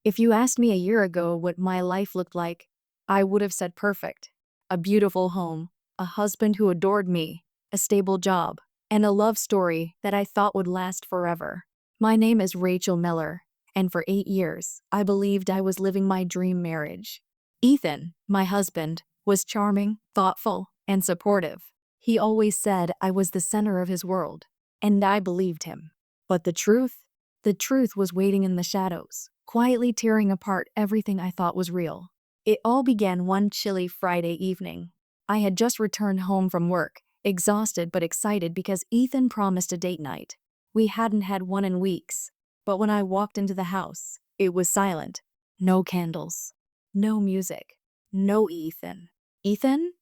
If you asked me a year ago what my life looked like, I would have said perfect. A beautiful home, a husband who adored me, a stable job, and a love story that I thought would last forever. My name is Rachel Miller, and for 8 years, I believed I was living my dream marriage. Ethan, my husband, was charming, thoughtful, and supportive. He always said I was the center of his world, and I believed him. But the truth? The truth was waiting in the shadows, quietly tearing apart everything I thought was real. It all began one chilly Friday evening. I had just returned home from work, exhausted but excited because Ethan promised a date night. We hadn't had one in weeks, but when I walked into the house, it was silent. No candles, no music, no Ethan. Ethan?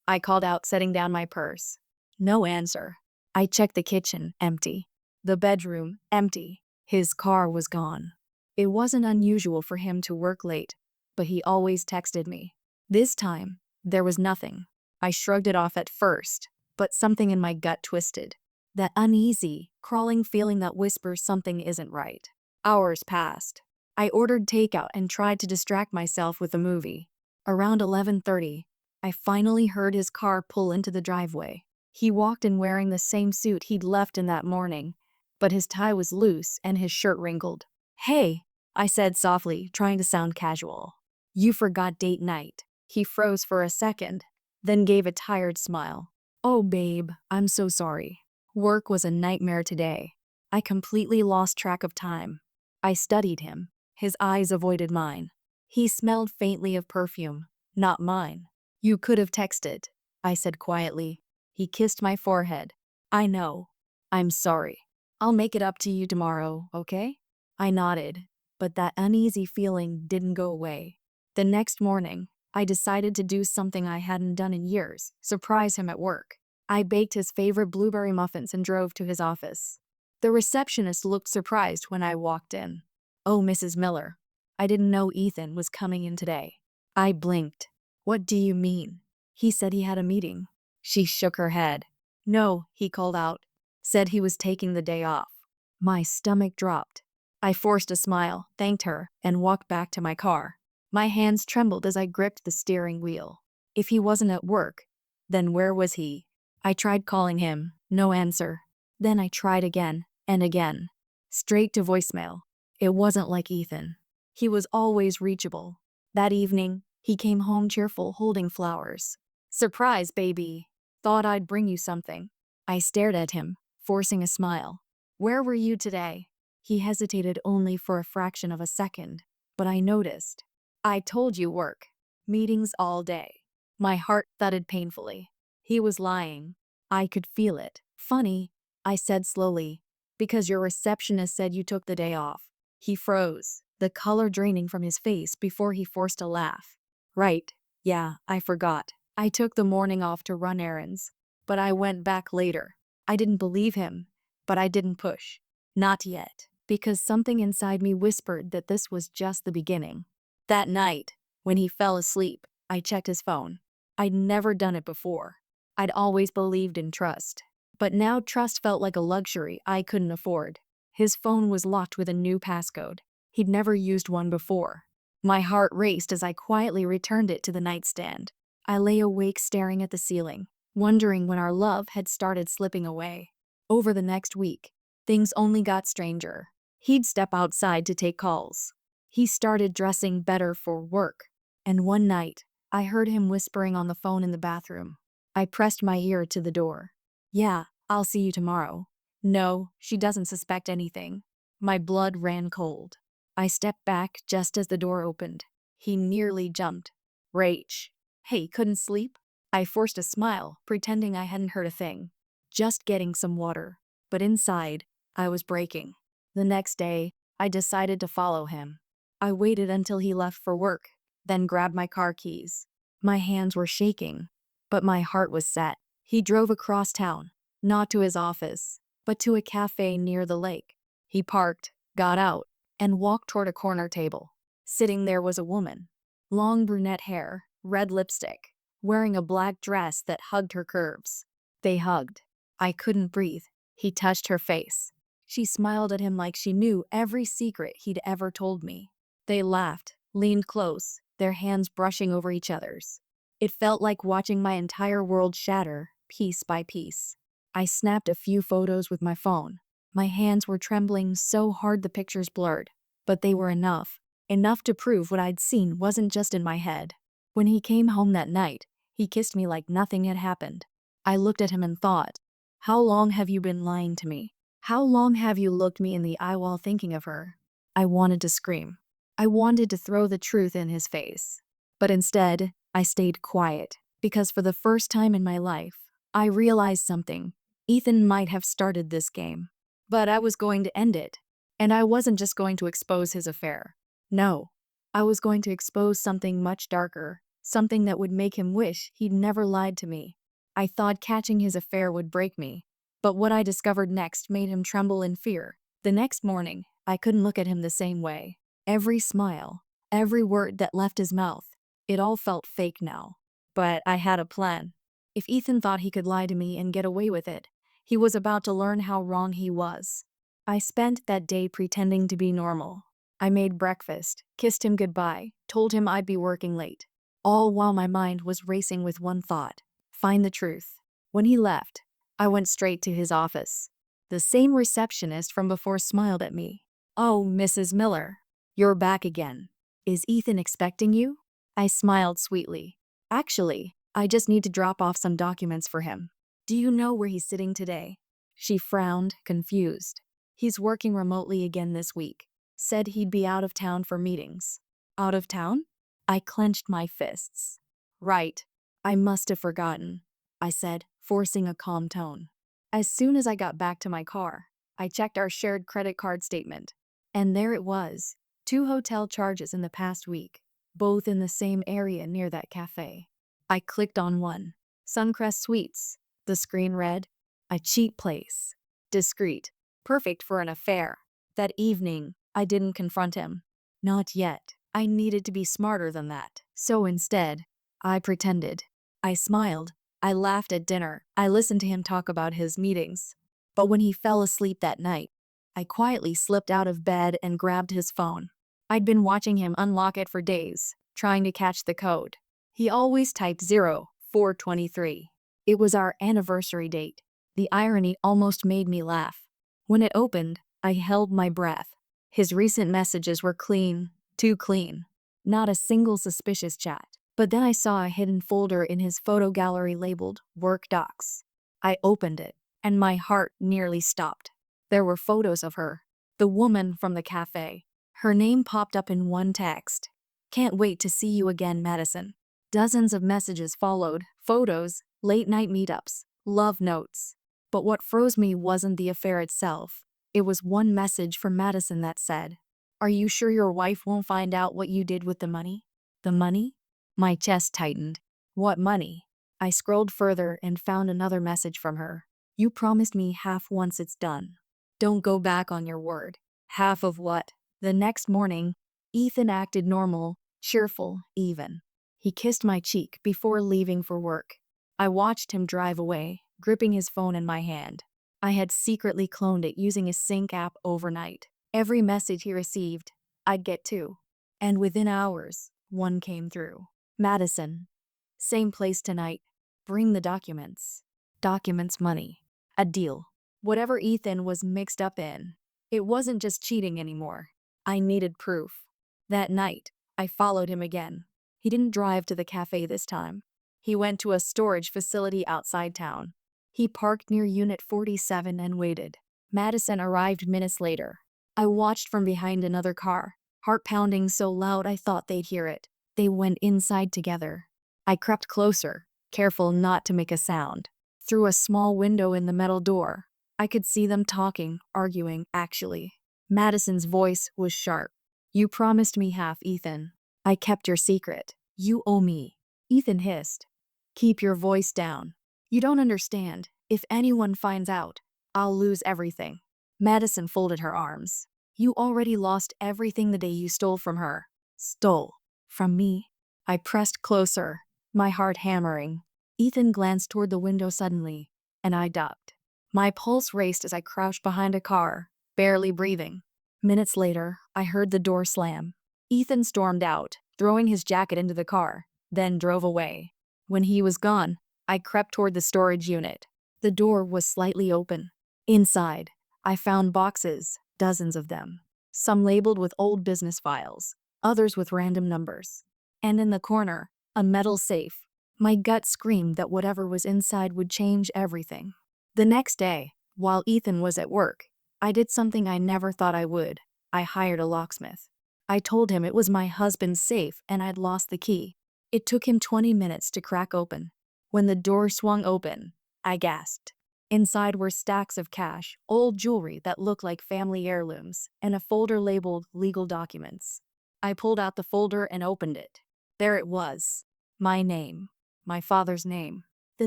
I called out, setting down my purse. No answer. I checked the kitchen, empty. The bedroom, empty. His car was gone. It wasn't unusual for him to work late, but he always texted me. This time, there was nothing. I shrugged it off at first, but something in my gut twisted. That uneasy, crawling feeling that whispers something isn't right. Hours passed. I ordered takeout and tried to distract myself with a movie. Around 11:30, I finally heard his car pull into the driveway. He walked in wearing the same suit he'd left in that morning, but his tie was loose and his shirt wrinkled. "Hey," I said softly, trying to sound casual. "You forgot date night." He froze for a second, then gave a tired smile. "Oh babe, I'm so sorry. Work was a nightmare today. I completely lost track of time." I studied him. His eyes avoided mine. He smelled faintly of perfume, not mine. "You could have texted," I said quietly. He kissed my forehead. "I know. I'm sorry. I'll make it up to you tomorrow, okay?" I nodded, but that uneasy feeling didn't go away. The next morning, I decided to do something I hadn't done in years, surprise him at work. I baked his favorite blueberry muffins and drove to his office. The receptionist looked surprised when I walked in. "Oh, Mrs. Miller, I didn't know Ethan was coming in today." I blinked. "What do you mean?" "He said he had a meeting." She shook her head. "No," he called out. "Said he was taking the day off." My stomach dropped. I forced a smile, thanked her, and walked back to my car. My hands trembled as I gripped the steering wheel. If he wasn't at work, then where was he? I tried calling him, no answer. Then I tried again, and again. Straight to voicemail. It wasn't like Ethan. He was always reachable. That evening, he came home cheerful, holding flowers. "Surprise, baby. Thought I'd bring you something." I stared at him, forcing a smile. "Where were you today?" He hesitated only for a fraction of a second, but I noticed. "I told you work. Meetings all day." My heart thudded painfully. He was lying. I could feel it. "Funny," I said slowly, "because your receptionist said you took the day off." He froze, the color draining from his face before he forced a laugh. "Right, yeah, I forgot. I took the morning off to run errands, but I went back later." I didn't believe him, but I didn't push. Not yet, because something inside me whispered that this was just the beginning. That night, when he fell asleep, I checked his phone. I'd never done it before. I'd always believed in trust. But now trust felt like a luxury I couldn't afford. His phone was locked with a new passcode. He'd never used one before. My heart raced as I quietly returned it to the nightstand. I lay awake staring at the ceiling, wondering when our love had started slipping away. Over the next week, things only got stranger. He'd step outside to take calls. He started dressing better for work. And one night, I heard him whispering on the phone in the bathroom. I pressed my ear to the door. "Yeah, I'll see you tomorrow." "No, she doesn't suspect anything." My blood ran cold. I stepped back just as the door opened. He nearly jumped. "Rach." "Hey, couldn't sleep?" I forced a smile, pretending I hadn't heard a thing. "Just getting some water." But inside, I was breaking. The next day, I decided to follow him. I waited until he left for work, then grabbed my car keys. My hands were shaking, but my heart was set. He drove across town, not to his office, but to a cafe near the lake. He parked, got out, and walked toward a corner table. Sitting there was a woman. Long brunette hair, red lipstick, wearing a black dress that hugged her curves. They hugged. I couldn't breathe. He touched her face. She smiled at him like she knew every secret he'd ever told me. They laughed, leaned close, their hands brushing over each other's. It felt like watching my entire world shatter, piece by piece. I snapped a few photos with my phone. My hands were trembling so hard the pictures blurred, but they were enough. Enough to prove what I'd seen wasn't just in my head. When he came home that night, he kissed me like nothing had happened. I looked at him and thought, how long have you been lying to me? How long have you looked me in the eye while thinking of her? I wanted to scream. I wanted to throw the truth in his face. But instead, I stayed quiet, because for the first time in my life, I realized something. Ethan might have started this game, but I was going to end it. And I wasn't just going to expose his affair. No, I was going to expose something much darker, something that would make him wish he'd never lied to me. I thought catching his affair would break me, but what I discovered next made him tremble in fear. The next morning, I couldn't look at him the same way. Every smile, every word that left his mouth, it all felt fake now. But I had a plan. If Ethan thought he could lie to me and get away with it, he was about to learn how wrong he was. I spent that day pretending to be normal. I made breakfast, kissed him goodbye, told him I'd be working late. All while my mind was racing with one thought: find the truth. When he left, I went straight to his office. The same receptionist from before smiled at me. "Oh, Mrs. Miller, you're back again. Is Ethan expecting you?" I smiled sweetly. "Actually, I just need to drop off some documents for him. Do you know where he's sitting today?" She frowned, confused. "He's working remotely again this week. Said he'd be out of town for meetings." "Out of town?" I clenched my fists. "Right. I must have forgotten," I said, forcing a calm tone. As soon as I got back to my car, I checked our shared credit card statement. And there it was, 2 hotel charges in the past week, both in the same area near that cafe. I clicked on one, Suncrest Suites. The screen read, "A cheap place. Discreet. Perfect for an affair." That evening, I didn't confront him. Not yet. I needed to be smarter than that. So instead, I pretended. I smiled. I laughed at dinner. I listened to him talk about his meetings. But when he fell asleep that night, I quietly slipped out of bed and grabbed his phone. I'd been watching him unlock it for days, trying to catch the code. He always typed 0423. It was our anniversary date. The irony almost made me laugh. When it opened, I held my breath. His recent messages were clean, too clean. Not a single suspicious chat. But then I saw a hidden folder in his photo gallery labeled Work Docs. I opened it, and my heart nearly stopped. There were photos of her, the woman from the cafe. Her name popped up in one text. "Can't wait to see you again, Madison." Dozens of messages followed, photos, late-night meetups, love notes. But what froze me wasn't the affair itself. It was one message from Madison that said, "Are you sure your wife won't find out what you did with the money?" The money? My chest tightened. What money? I scrolled further and found another message from her. "You promised me half once it's done. Don't go back on your word." Half of what? The next morning, Ethan acted normal, cheerful, even. He kissed my cheek before leaving for work. I watched him drive away, gripping his phone in my hand. I had secretly cloned it using a sync app overnight. Every message he received, I'd get 2. And within hours, one came through. "Madison. Same place tonight. Bring the documents." Documents, money. A deal. Whatever Ethan was mixed up in, it wasn't just cheating anymore. I needed proof. That night, I followed him again. He didn't drive to the cafe this time. He went to a storage facility outside town. He parked near Unit 47 and waited. Madison arrived minutes later. I watched from behind another car, heart pounding so loud I thought they'd hear it. They went inside together. I crept closer, careful not to make a sound. Through a small window in the metal door, I could see them talking, arguing, actually. Madison's voice was sharp. "You promised me half, Ethan. I kept your secret. You owe me." Ethan hissed. "Keep your voice down. You don't understand. If anyone finds out, I'll lose everything." Madison folded her arms. "You already lost everything the day you stole from her." "Stole? From me?" I pressed closer, my heart hammering. Ethan glanced toward the window suddenly, and I ducked. My pulse raced as I crouched behind a car, barely breathing. Minutes later, I heard the door slam. Ethan stormed out, throwing his jacket into the car, then drove away. When he was gone, I crept toward the storage unit. The door was slightly open. Inside, I found boxes, dozens of them. Some labeled with old business files, others with random numbers. And in the corner, a metal safe. My gut screamed that whatever was inside would change everything. The next day, while Ethan was at work, I did something I never thought I would. I hired a locksmith. I told him it was my husband's safe and I'd lost the key. It took him 20 minutes to crack open. When the door swung open, I gasped. Inside were stacks of cash, old jewelry that looked like family heirlooms, and a folder labeled legal documents. I pulled out the folder and opened it. There it was. My name. My father's name. The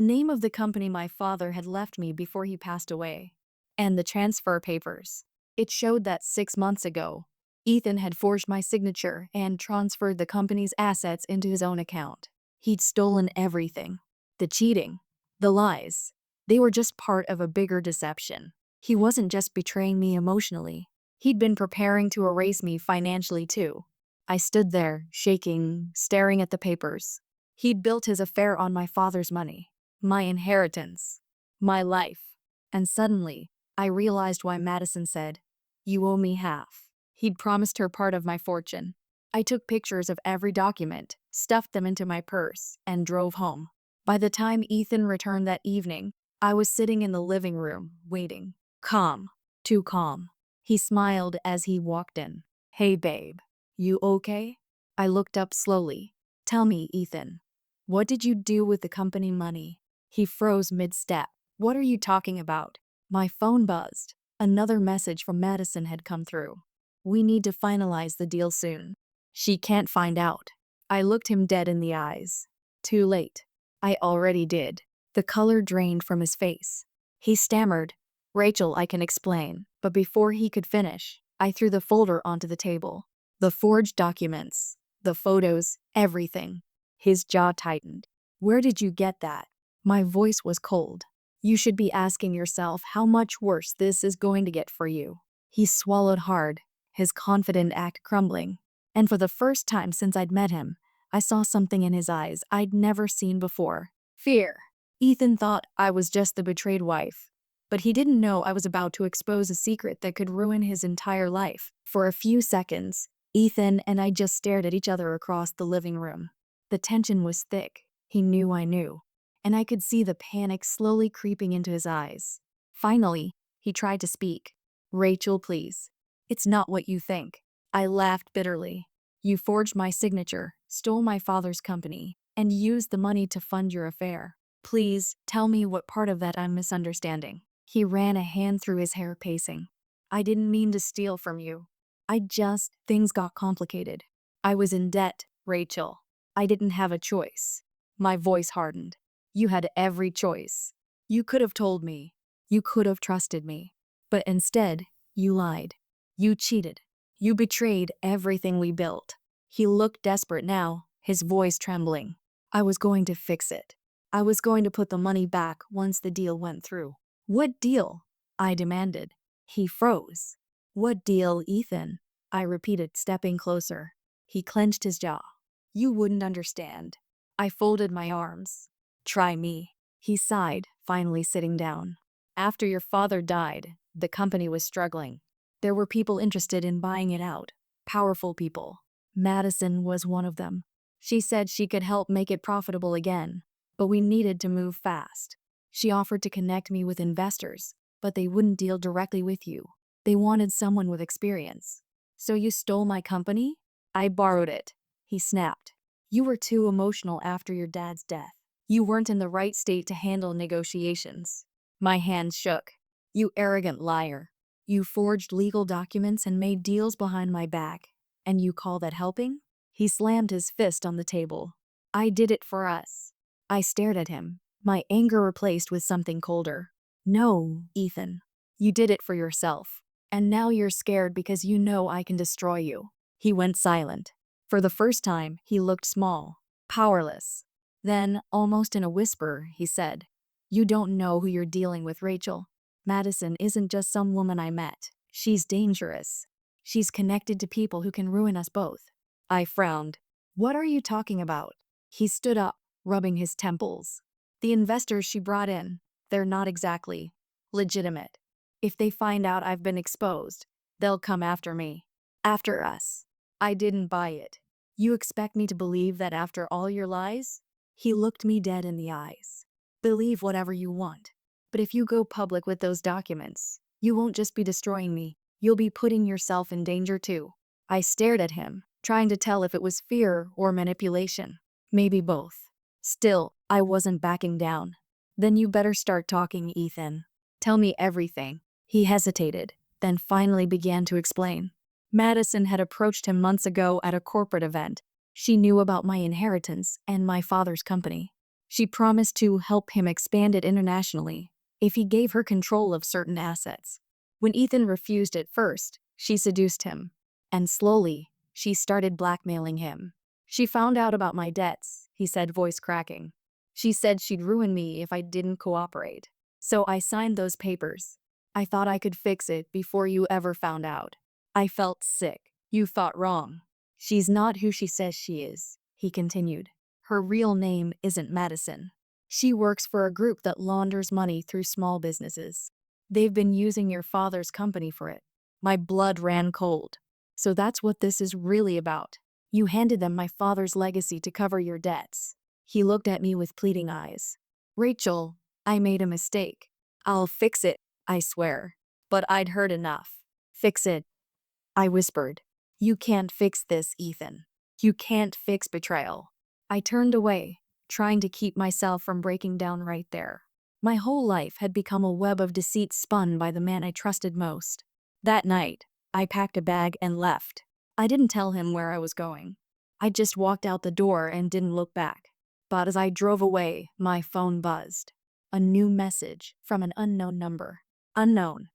name of the company my father had left me before he passed away. And the transfer papers. It showed that 6 months ago, Ethan had forged my signature and transferred the company's assets into his own account. He'd stolen everything. The cheating. The lies. They were just part of a bigger deception. He wasn't just betraying me emotionally. He'd been preparing to erase me financially too. I stood there, shaking, staring at the papers. He'd built his affair on my father's money, my inheritance, my life. And suddenly, I realized why Madison said, "You owe me half." He'd promised her part of my fortune. I took pictures of every document, stuffed them into my purse, and drove home. By the time Ethan returned that evening, I was sitting in the living room, waiting. Calm. Too calm. He smiled as he walked in. "Hey babe, you okay?" I looked up slowly. "Tell me, Ethan, what did you do with the company money?" He froze mid-step. "What are you talking about?" My phone buzzed. Another message from Madison had come through. "We need to finalize the deal soon. She can't find out." I looked him dead in the eyes. Too late. I already did. The color drained from his face. He stammered, "Rachel, I can explain." But before he could finish, I threw the folder onto the table. The forged documents, the photos, everything. His jaw tightened. "Where did you get that?" My voice was cold. "You should be asking yourself how much worse this is going to get for you." He swallowed hard, his confident act crumbling. And for the first time since I'd met him, I saw something in his eyes I'd never seen before. Fear. Ethan thought I was just the betrayed wife, but he didn't know I was about to expose a secret that could ruin his entire life. For a few seconds, Ethan and I just stared at each other across the living room. The tension was thick. He knew I knew, and I could see the panic slowly creeping into his eyes. Finally, he tried to speak. "Rachel, please. It's not what you think." I laughed bitterly. "You forged my signature, stole my father's company, and used the money to fund your affair. Please, tell me what part of that I'm misunderstanding." He ran a hand through his hair, pacing. "I didn't mean to steal from you. Things got complicated. I was in debt, Rachel. I didn't have a choice." My voice hardened. "You had every choice. You could have told me. You could have trusted me. But instead, you lied. You cheated. You betrayed everything we built." He looked desperate now, his voice trembling. "I was going to fix it. I was going to put the money back once the deal went through." "What deal?" I demanded. He froze. "What deal, Ethan?" I repeated, stepping closer. He clenched his jaw. "You wouldn't understand." I folded my arms. "Try me." He sighed, finally sitting down. "After your father died, the company was struggling. There were people interested in buying it out. Powerful people. Madison was one of them. She said she could help make it profitable again, but we needed to move fast. She offered to connect me with investors, but they wouldn't deal directly with you. They wanted someone with experience. So you stole my company?" "I borrowed it," he snapped. "You were too emotional after your dad's death. You weren't in the right state to handle negotiations." My hands shook. "You arrogant liar. You forged legal documents and made deals behind my back. And you call that helping?" He slammed his fist on the table. "I did it for us." I stared at him, my anger replaced with something colder. "No, Ethan. You did it for yourself. And now you're scared because you know I can destroy you." He went silent. For the first time, he looked small, powerless. Then, almost in a whisper, he said, "You don't know who you're dealing with, Rachel. Madison isn't just some woman I met. She's dangerous. She's connected to people who can ruin us both. I frowned. What are you talking about? He stood up, rubbing his temples. The investors she brought in, they're not exactly legitimate. If they find out I've been exposed, they'll come after me. After us. I didn't buy it. You expect me to believe that after all your lies? He looked me dead in the eyes. Believe whatever you want. But if you go public with those documents, you won't just be destroying me, you'll be putting yourself in danger too. I stared at him, trying to tell if it was fear or manipulation. Maybe both. Still, I wasn't backing down. Then you better start talking, Ethan. Tell me everything. He hesitated, then finally began to explain. Madison had approached him months ago at a corporate event. She knew about my inheritance and my father's company. She promised to help him expand it internationally if he gave her control of certain assets. When Ethan refused at first, she seduced him. And slowly, she started blackmailing him. She found out about my debts, he said, voice cracking. She said she'd ruin me if I didn't cooperate. So I signed those papers. I thought I could fix it before you ever found out. I felt sick. You thought wrong. She's not who she says she is, he continued. Her real name isn't Madison. She works for a group that launders money through small businesses. They've been using your father's company for it. My blood ran cold. So that's what this is really about. You handed them my father's legacy to cover your debts. He looked at me with pleading eyes. Rachel, I made a mistake. I'll fix it, I swear. But I'd heard enough. Fix it, I whispered. You can't fix this, Ethan. You can't fix betrayal. I turned away, trying to keep myself from breaking down right there. My whole life had become a web of deceit spun by the man I trusted most. That night, I packed a bag and left. I didn't tell him where I was going. I just walked out the door and didn't look back. But as I drove away, my phone buzzed. A new message from an unknown number. Unknown.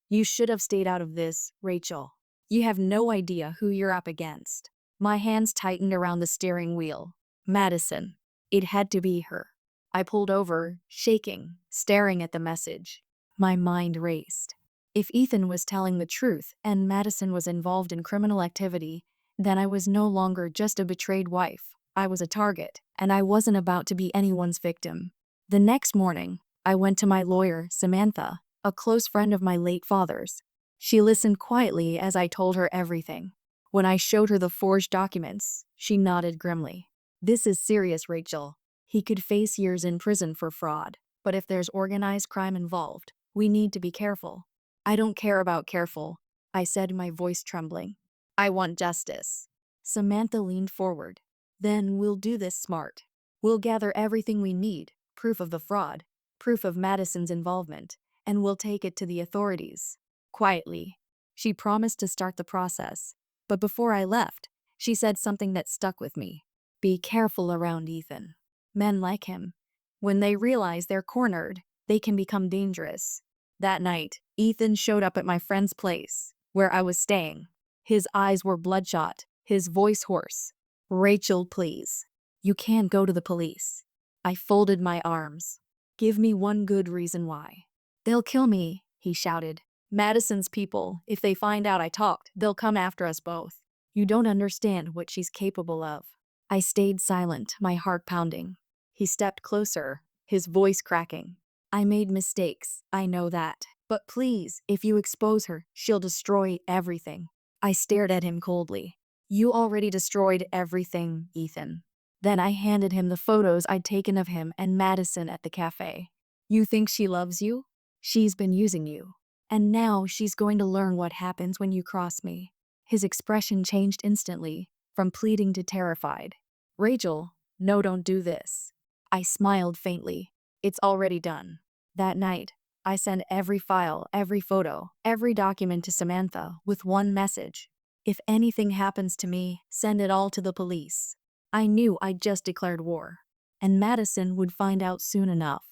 You should have stayed out of this, Rachel. You have no idea who you're up against. My hands tightened around the steering wheel. Madison. It had to be her. I pulled over, shaking, staring at the message. My mind raced. If Ethan was telling the truth and Madison was involved in criminal activity, then I was no longer just a betrayed wife. I was a target, and I wasn't about to be anyone's victim. The next morning, I went to my lawyer, Samantha, a close friend of my late father's. She listened quietly as I told her everything. When I showed her the forged documents, she nodded grimly. This is serious, Rachel. He could face years in prison for fraud, but if there's organized crime involved, we need to be careful. I don't care about careful, I said, my voice trembling. I want justice. Samantha leaned forward. Then we'll do this smart. We'll gather everything we need, proof of the fraud, proof of Madison's involvement, and we'll take it to the authorities. Quietly, she promised to start the process. But before I left, she said something that stuck with me. Be careful around Ethan. Men like him, when they realize they're cornered, they can become dangerous. That night, Ethan showed up at my friend's place, where I was staying. His eyes were bloodshot, his voice hoarse. Rachel, please. You can't go to the police. I folded my arms. Give me one good reason why. They'll kill me, he shouted. Madison's people, if they find out I talked, they'll come after us both. You don't understand what she's capable of. I stayed silent, my heart pounding. He stepped closer, his voice cracking. I made mistakes, I know that. But please, if you expose her, she'll destroy everything. I stared at him coldly. You already destroyed everything, Ethan. Then I handed him the photos I'd taken of him and Madison at the cafe. You think she loves you? She's been using you. And now she's going to learn what happens when you cross me. His expression changed instantly, from pleading to terrified. Rachel, no, don't do this. I smiled faintly. It's already done. That night, I sent every file, every photo, every document to Samantha with one message. If anything happens to me, send it all to the police. I knew I'd just declared war. And Madison would find out soon enough.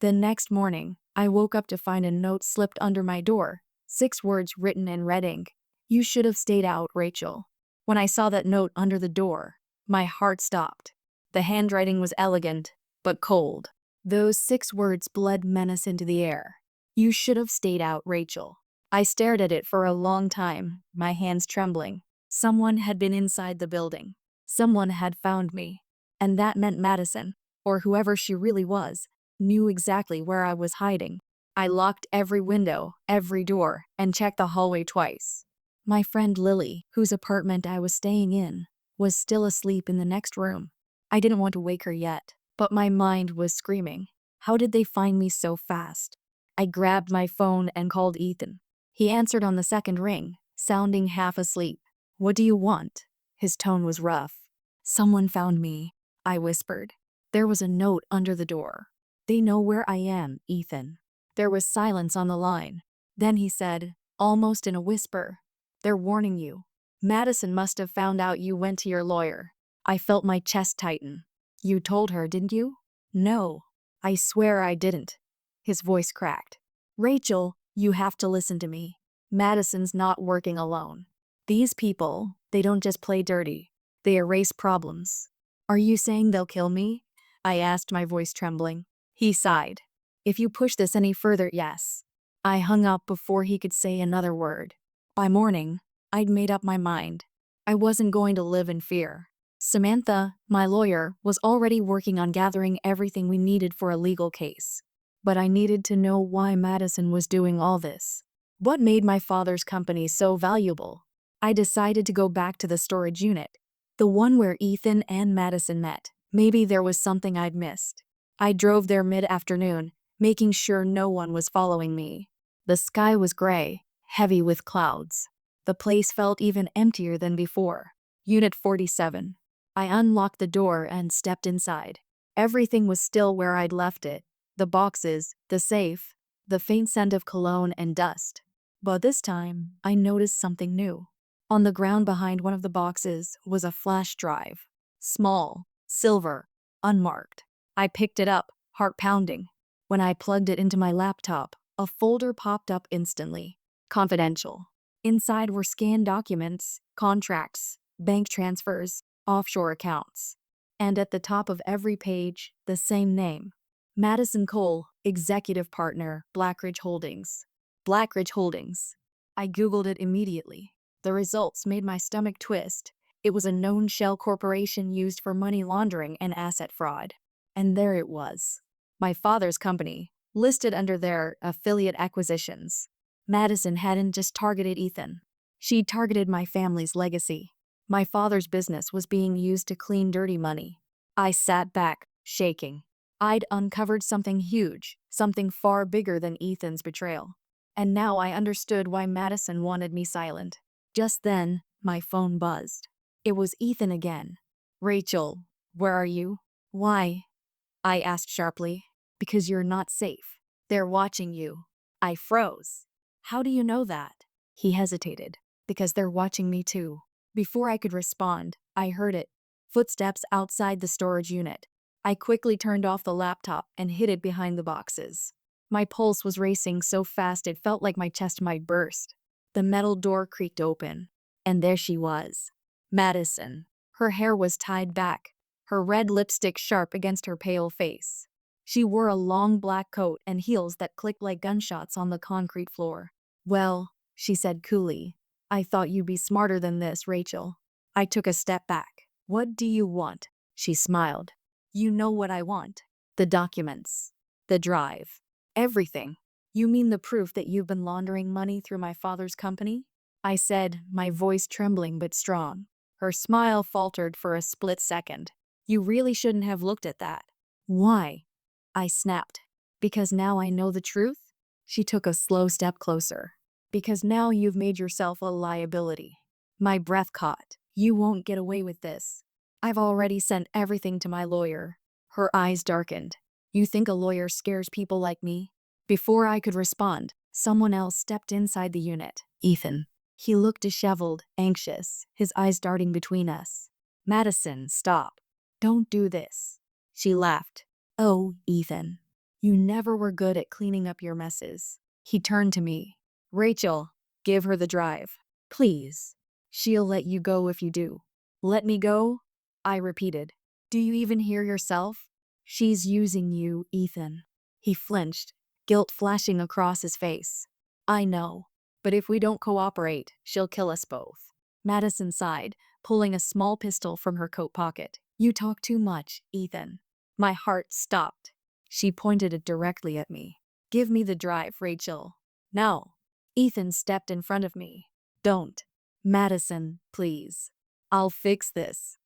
The next morning, I woke up to find a note slipped under my door, 6 words written in red ink. You should have stayed out, Rachel. When I saw that note under the door, my heart stopped. The handwriting was elegant, but cold. Those 6 words bled menace into the air. You should have stayed out, Rachel. I stared at it for a long time, my hands trembling. Someone had been inside the building. Someone had found me. And that meant Madison, or whoever she really was, knew exactly where I was hiding. I locked every window, every door, and checked the hallway twice. My friend Lily, whose apartment I was staying in, was still asleep in the next room. I didn't want to wake her yet, but my mind was screaming. How did they find me so fast? I grabbed my phone and called Ethan. He answered on the second ring, sounding half asleep. "What do you want?" His tone was rough. "Someone found me," I whispered. There was a note under the door. "They know where I am, Ethan." There was silence on the line. Then he said, almost in a whisper, "They're warning you. Madison must have found out you went to your lawyer." I felt my chest tighten. "You told her, didn't you?" "No. I swear I didn't." His voice cracked. "Rachel, you have to listen to me. Madison's not working alone. These people, they don't just play dirty. They erase problems." "Are you saying they'll kill me?" I asked, my voice trembling. He sighed. "If you push this any further, yes." I hung up before he could say another word. By morning, I'd made up my mind. I wasn't going to live in fear. Samantha, my lawyer, was already working on gathering everything we needed for a legal case. But I needed to know why Madison was doing all this. What made my father's company so valuable? I decided to go back to the storage unit, the one where Ethan and Madison met. Maybe there was something I'd missed. I drove there mid-afternoon, making sure no one was following me. The sky was gray, heavy with clouds. The place felt even emptier than before. Unit 47. I unlocked the door and stepped inside. Everything was still where I'd left it. The boxes, the safe, the faint scent of cologne and dust. But this time, I noticed something new. On the ground behind one of the boxes was a flash drive. Small, silver, unmarked. I picked it up, heart pounding. When I plugged it into my laptop, a folder popped up instantly. Confidential. Inside were scanned documents, contracts, bank transfers, offshore accounts. And at the top of every page, the same name. Madison Cole, Executive Partner, Blackridge Holdings. Blackridge Holdings. I Googled it immediately. The results made my stomach twist. It was a known shell corporation used for money laundering and asset fraud. And there it was. My father's company, listed under their affiliate acquisitions. Madison hadn't just targeted Ethan. She targeted my family's legacy. My father's business was being used to clean dirty money. I sat back, shaking. I'd uncovered something huge, something far bigger than Ethan's betrayal. And now I understood why Madison wanted me silent. Just then, my phone buzzed. It was Ethan again. "Rachel, where are you?" "Why?" I asked sharply. "Because you're not safe. They're watching you." I froze. "How do you know that?" He hesitated. "Because they're watching me too." Before I could respond, I heard it. Footsteps outside the storage unit. I quickly turned off the laptop and hid it behind the boxes. My pulse was racing so fast it felt like my chest might burst. The metal door creaked open. And there she was. Madison. Her hair was tied back, her red lipstick sharp against her pale face. She wore a long black coat and heels that clicked like gunshots on the concrete floor. "Well," she said coolly, "I thought you'd be smarter than this, Rachel." I took a step back. "What do you want?" She smiled. "You know what I want. The documents. The drive. Everything." "You mean the proof that you've been laundering money through my father's company?" I said, my voice trembling but strong. Her smile faltered for a split second. "You really shouldn't have looked at that." "Why?" I snapped. "Because now I know the truth?" She took a slow step closer. "Because now you've made yourself a liability." My breath caught. "You won't get away with this. I've already sent everything to my lawyer." Her eyes darkened. "You think a lawyer scares people like me?" Before I could respond, someone else stepped inside the unit. Ethan. He looked disheveled, anxious, his eyes darting between us. "Madison, stop. Don't do this." She laughed. "Oh, Ethan. You never were good at cleaning up your messes." He turned to me. "Rachel, give her the drive. Please. She'll let you go if you do." "Let me go?" I repeated. "Do you even hear yourself?" "She's using you, Ethan." He flinched, guilt flashing across his face. "I know. But if we don't cooperate, she'll kill us both." Madison sighed, pulling a small pistol from her coat pocket. You talk too much, Ethan. My heart stopped. She pointed it directly at me. Give me the drive, Rachel. No. Ethan stepped in front of me. Don't. Madison, please. I'll fix this.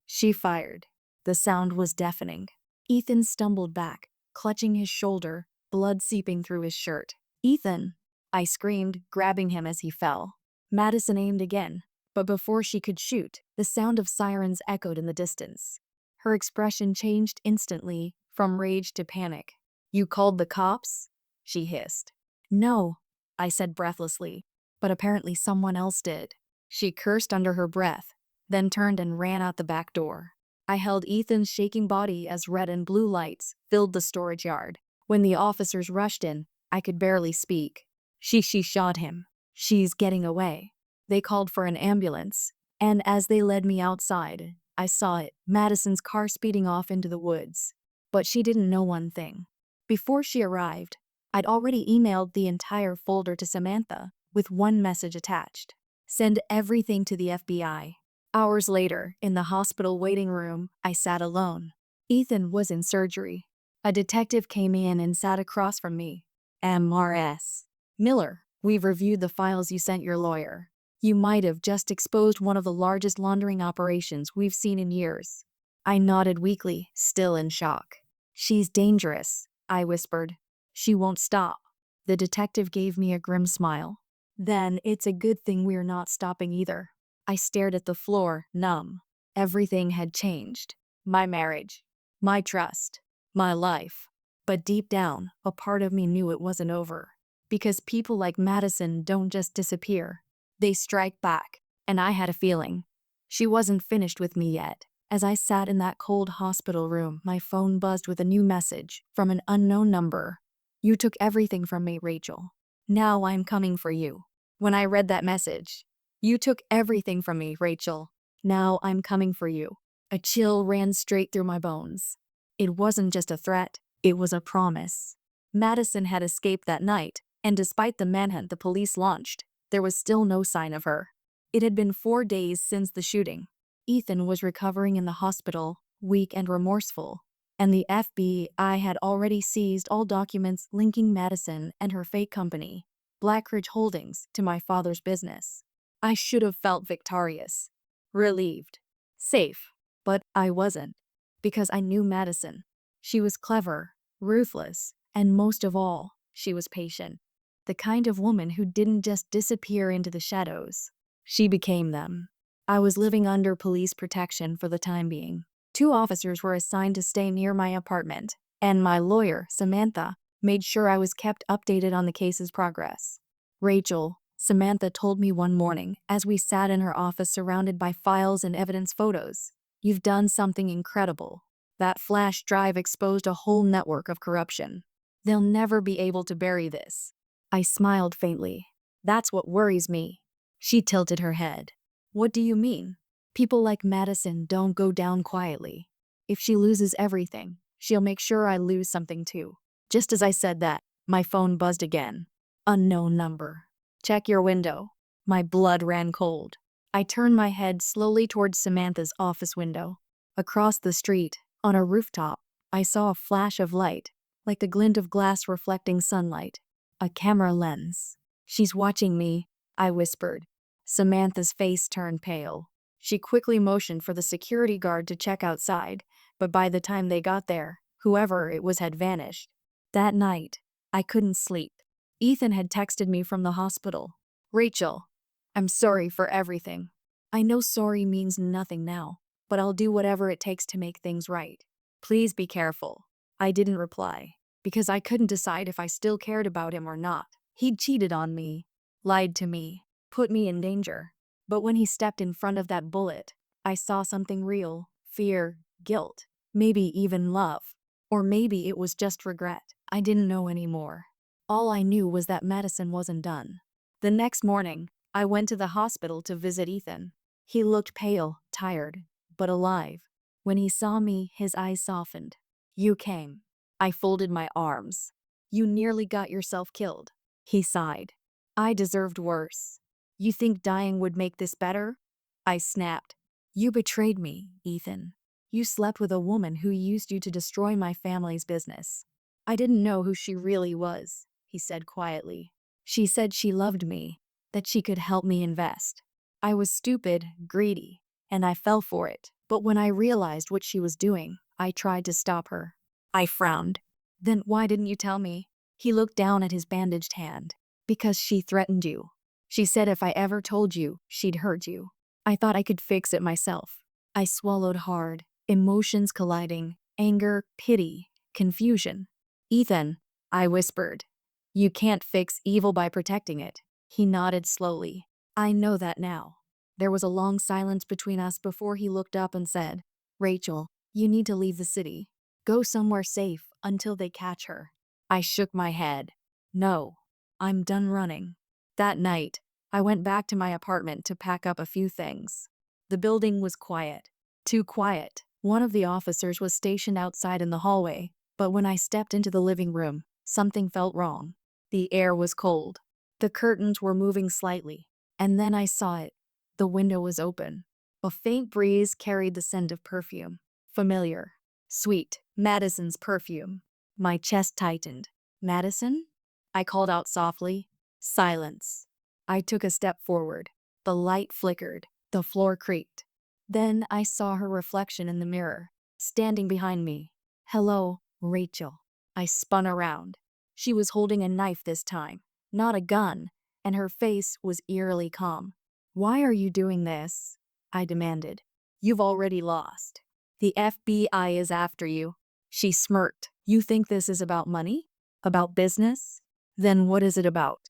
She fired. The sound was deafening. Ethan stumbled back, clutching his shoulder, blood seeping through his shirt. Ethan! I screamed, grabbing him as he fell. Madison aimed again, but before she could shoot, the sound of sirens echoed in the distance. Her expression changed instantly, from rage to panic. You called the cops? She hissed. No, I said breathlessly, but apparently someone else did. She cursed under her breath, then turned and ran out the back door. I held Ethan's shaking body as red and blue lights filled the storage yard. When the officers rushed in, I could barely speak. She shot him. She's getting away. They called for an ambulance, and as they led me outside, I saw it, Madison's car speeding off into the woods. But she didn't know one thing. Before she arrived, I'd already emailed the entire folder to Samantha with one message attached. Send everything to the FBI. Hours later, in the hospital waiting room, I sat alone. Ethan was in surgery. A detective came in and sat across from me. Immerse. Miller, we've reviewed the files you sent your lawyer. You might have just exposed one of the largest laundering operations we've seen in years. I nodded weakly, still in shock. She's dangerous, I whispered. She won't stop. The detective gave me a grim smile. Then it's a good thing we're not stopping either. I stared at the floor, numb. Everything had changed. My marriage, my trust, my life. But deep down, a part of me knew it wasn't over. Because people like Madison don't just disappear. They strike back, and I had a feeling. She wasn't finished with me yet. As I sat in that cold hospital room, my phone buzzed with a new message from an unknown number. You took everything from me, Rachel. Now I'm coming for you. When I read that message, you took everything from me, Rachel. Now I'm coming for you. A chill ran straight through my bones. It wasn't just a threat, it was a promise. Madison had escaped that night, and despite the manhunt the police launched, there was still no sign of her. It had been 4 days since the shooting. Ethan was recovering in the hospital, weak and remorseful, and the FBI had already seized all documents linking Madison and her fake company, Blackridge Holdings, to my father's business. I should have felt victorious, relieved, safe, but I wasn't, because I knew Madison. She was clever, ruthless, and most of all, she was patient. The kind of woman who didn't just disappear into the shadows. She became them. I was living under police protection for the time being. 2 officers were assigned to stay near my apartment, and my lawyer, Samantha, made sure I was kept updated on the case's progress. Rachel, Samantha told me one morning as we sat in her office surrounded by files and evidence photos, you've done something incredible. That flash drive exposed a whole network of corruption. They'll never be able to bury this. I smiled faintly. That's what worries me. She tilted her head. What do you mean? People like Madison don't go down quietly. If she loses everything, she'll make sure I lose something too. Just as I said that, my phone buzzed again. Unknown number. Check your window. My blood ran cold. I turned my head slowly towards Samantha's office window. Across the street, on a rooftop, I saw a flash of light, like the glint of glass reflecting sunlight. A camera lens. She's watching me, I whispered. Samantha's face turned pale. She quickly motioned for the security guard to check outside, but by the time they got there, whoever it was had vanished. That night, I couldn't sleep. Ethan had texted me from the hospital. Rachel, I'm sorry for everything. I know sorry means nothing now, but I'll do whatever it takes to make things right. Please be careful. I didn't reply, because I couldn't decide if I still cared about him or not. He'd cheated on me, lied to me, put me in danger. But when he stepped in front of that bullet, I saw something real. Fear, guilt, maybe even love. Or maybe it was just regret. I didn't know anymore. All I knew was that Madison wasn't done. The next morning, I went to the hospital to visit Ethan. He looked pale, tired, but alive. When he saw me, his eyes softened. You came. I folded my arms. You nearly got yourself killed. He sighed. I deserved worse. You think dying would make this better? I snapped. You betrayed me, Ethan. You slept with a woman who used you to destroy my family's business. I didn't know who she really was, he said quietly. She said she loved me, that she could help me invest. I was stupid, greedy, and I fell for it. But when I realized what she was doing, I tried to stop her. I frowned. Then why didn't you tell me? He looked down at his bandaged hand. Because she threatened you. She said if I ever told you, she'd hurt you. I thought I could fix it myself. I swallowed hard, emotions colliding, anger, pity, confusion. Ethan, I whispered. You can't fix evil by protecting it. He nodded slowly. I know that now. There was a long silence between us before he looked up and said, Rachel, you need to leave the city. Go somewhere safe until they catch her. I shook my head. No, I'm done running. That night, I went back to my apartment to pack up a few things. The building was quiet. Too quiet. One of the officers was stationed outside in the hallway, but when I stepped into the living room, something felt wrong. The air was cold. The curtains were moving slightly, and then I saw it. The window was open. A faint breeze carried the scent of perfume. Familiar. Sweet. Madison's perfume. My chest tightened. Madison? I called out softly. Silence. I took a step forward. The light flickered. The floor creaked. Then I saw her reflection in the mirror, standing behind me. Hello, Rachel. I spun around. She was holding a knife this time, not a gun, and her face was eerily calm. Why are you doing this? I demanded. You've already lost. The FBI is after you. She smirked. You think this is about money? About business? Then what is it about?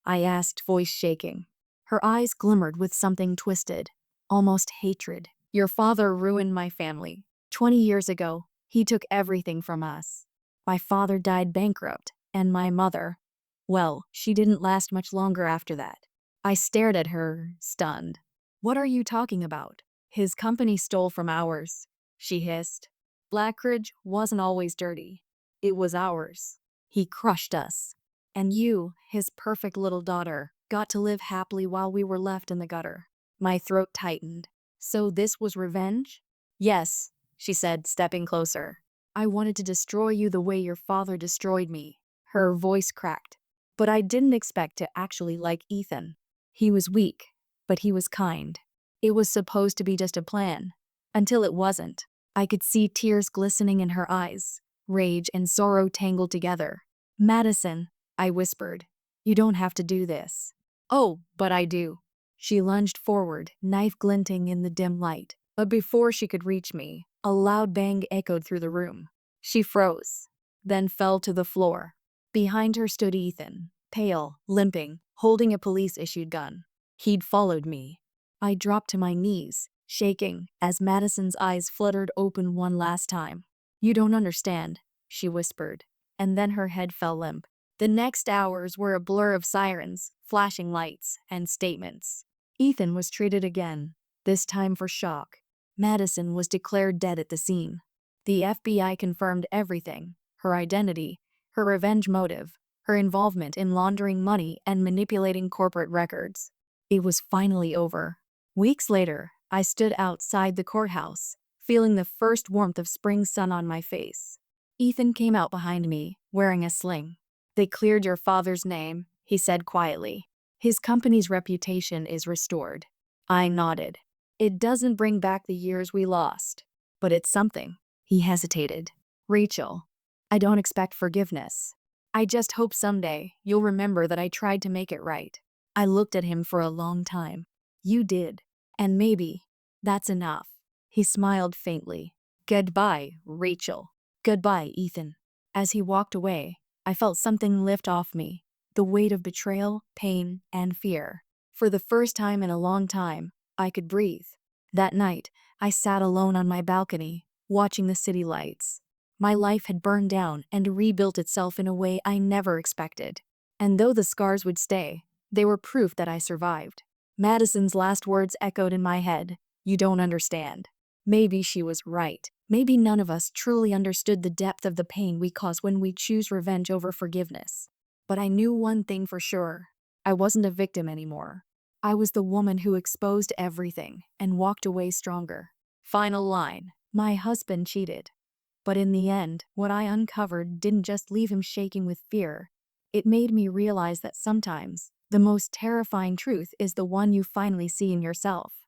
I asked, voice shaking. Her eyes glimmered with something twisted, almost hatred. Your father ruined my family. 20 years ago, he took everything from us. My father died bankrupt, and my mother, well, she didn't last much longer after that. I stared at her, stunned. What are you talking about? His company stole from ours, she hissed. Blackridge wasn't always dirty. It was ours. He crushed us. And you, his perfect little daughter, got to live happily while we were left in the gutter. My throat tightened. So this was revenge? Yes, she said, stepping closer. I wanted to destroy you the way your father destroyed me. Her voice cracked. But I didn't expect to actually like Ethan. He was weak, but he was kind. It was supposed to be just a plan. Until it wasn't. I could see tears glistening in her eyes. Rage and sorrow tangled together. Madison, I whispered. You don't have to do this. Oh, but I do. She lunged forward, knife glinting in the dim light. But before she could reach me, a loud bang echoed through the room. She froze, then fell to the floor. Behind her stood Ethan, pale, limping, holding a police-issued gun. He'd followed me. I dropped to my knees, shaking, as Madison's eyes fluttered open one last time. You don't understand, she whispered, and then her head fell limp. The next hours were a blur of sirens, flashing lights, and statements. Ethan was treated again, this time for shock. Madison was declared dead at the scene. The FBI confirmed everything: her identity, her revenge motive, her involvement in laundering money and manipulating corporate records. It was finally over. Weeks later, I stood outside the courthouse, feeling the first warmth of spring sun on my face. Ethan came out behind me, wearing a sling. They cleared your father's name, he said quietly. His company's reputation is restored. I nodded. It doesn't bring back the years we lost, but it's something. He hesitated. Rachel, I don't expect forgiveness. I just hope someday you'll remember that I tried to make it right. I looked at him for a long time. You did. And maybe that's enough. He smiled faintly. Goodbye, Rachel. Goodbye, Ethan. As he walked away, I felt something lift off me, the weight of betrayal, pain, and fear. For the first time in a long time, I could breathe. That night, I sat alone on my balcony, watching the city lights. My life had burned down and rebuilt itself in a way I never expected. And though the scars would stay, they were proof that I survived. Madison's last words echoed in my head. You don't understand. Maybe she was right. Maybe none of us truly understood the depth of the pain we cause when we choose revenge over forgiveness. But I knew one thing for sure. I wasn't a victim anymore. I was the woman who exposed everything and walked away stronger. Final line. My husband cheated. But in the end, what I uncovered didn't just leave him shaking with fear. It made me realize that sometimes, the most terrifying truth is the one you finally see in yourself.